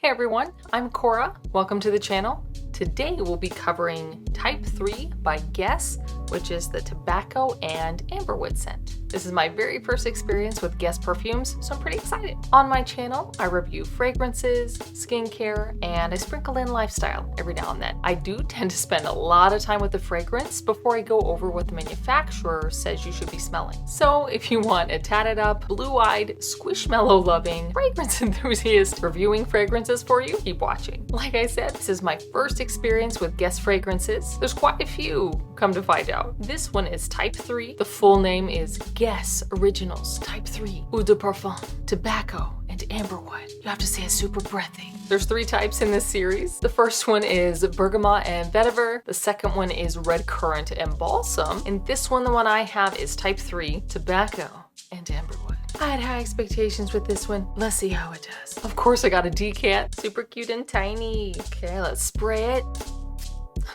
Hey everyone, I'm Cora. Welcome to the channel. Today we'll be covering Type 3 by Guess, which is the tobacco and amberwood scent. This is my very first experience with Guess perfumes, so I'm pretty excited. On my channel, I review fragrances, skincare, and I sprinkle in lifestyle every now and then. I do tend to spend a lot of time with the fragrance before I go over what the manufacturer says you should be smelling. So if you want a tatted up, blue-eyed, squishmallow loving fragrance enthusiast reviewing fragrances for you, keep watching. Like I said, this is my first experience with Guess fragrances. There's quite a few, come to find out. This one is Type 3. The full name is Guess Originals Type 3 Eau de Parfum, Tobacco, and Amberwood. You have to say it's super breathy. There's 3 types in this series. The first one is Bergamot and Vetiver. The second one is Red Currant and Balsam. And this one, the one I have, is Type 3 Tobacco and Amberwood. I had high expectations with this one. Let's see how it does. Of course, I got a decant. Super cute and tiny. Okay, let's spray it.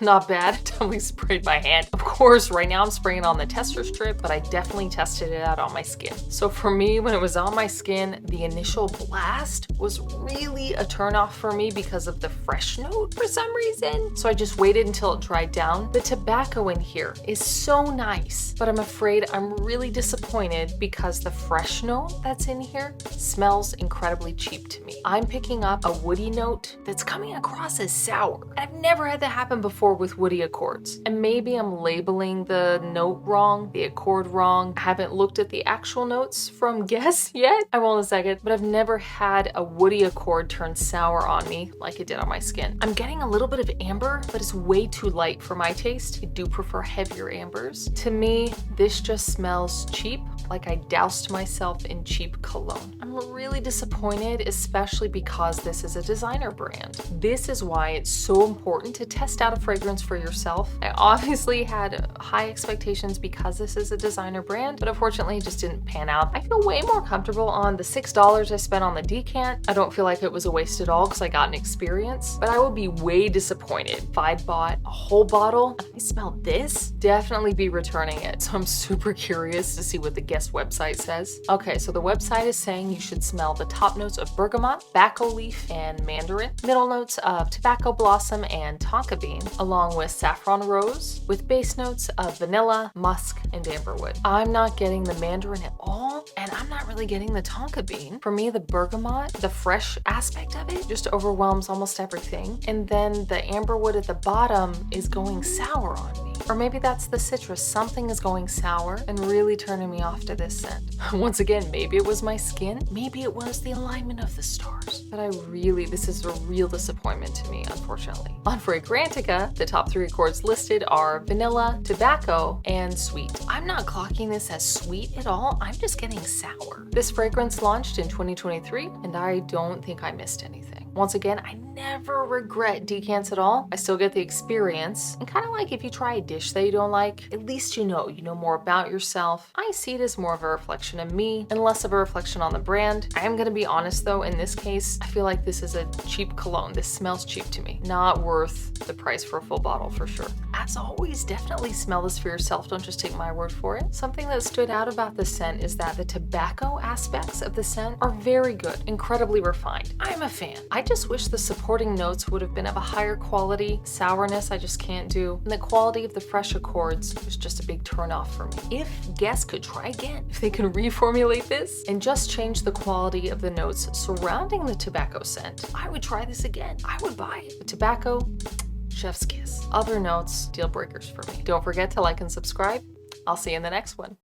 Not bad. Definitely sprayed my hand. Of course, right now I'm spraying it on the tester strip, but I definitely tested it out on my skin. So for me, when it was on my skin, the initial blast was really a turnoff for me because of the fresh note for some reason. So I just waited until it dried down. The tobacco in here is so nice, but I'm afraid I'm really disappointed because the fresh note that's in here smells incredibly cheap to me. I'm picking up a woody note that's coming across as sour. I've never had that happen before with woody accords. And maybe I'm labeling the note wrong, the accord wrong. I haven't looked at the actual notes from Guess yet. I will in a second, but I've never had a woody accord turn sour on me like it did on my skin. I'm getting a little bit of amber, but it's way too light for my taste. I do prefer heavier ambers. To me, this just smells cheap, like I doused myself in cheap cologne. I'm really disappointed, especially because this is a designer brand. This is why it's so important to test out a fragrance for yourself. I obviously had high expectations because this is a designer brand, but unfortunately it just didn't pan out. I feel way more comfortable on the $6 I spent on the decant. I don't feel like it was a waste at all because I got an experience, but I would be way disappointed if I bought a whole bottle and I smelled this. Definitely be returning it. So I'm super curious to see what the Guess website says. Okay, so the website is saying you should smell the top notes of bergamot, tobacco leaf, and mandarin, middle notes of tobacco blossom and tonka bean, along with saffron rose, with base notes of vanilla, musk, and amberwood. I'm not getting the mandarin at all, and I'm not really getting the tonka bean. For me, the bergamot, the fresh aspect of it, just overwhelms almost everything. And then the amberwood at the bottom is going sour on me. Or maybe that's the citrus. Something is going sour and really turning me off to this scent. Once again, maybe it was my skin. Maybe it was the alignment of the stars. But this is a real disappointment to me, unfortunately. On Fragrantica, the top 3 accords listed are vanilla, tobacco, and sweet. I'm not clocking this as sweet at all. I'm just getting sour. This fragrance launched in 2023, and I don't think I missed anything. Once again, I never regret decants at all. I still get the experience. And kind of like if you try a dish that you don't like, at least you know more about yourself. I see it as more of a reflection of me and less of a reflection on the brand. I am gonna be honest though, in this case, I feel like this is a cheap cologne. This smells cheap to me. Not worth the price for a full bottle for sure. As always, definitely smell this for yourself. Don't just take my word for it. Something that stood out about the scent is that the tobacco aspects of the scent are very good, incredibly refined. I'm a fan. I just wish the supporting notes would have been of a higher quality. Sourness, I just can't do. And the quality of the fresh accords was just a big turnoff for me. If Guess could try again, if they could reformulate this and just change the quality of the notes surrounding the tobacco scent, I would try this again. I would buy it. The tobacco, chef's kiss. Other notes, deal breakers for me. Don't forget to like and subscribe. I'll see you in the next one.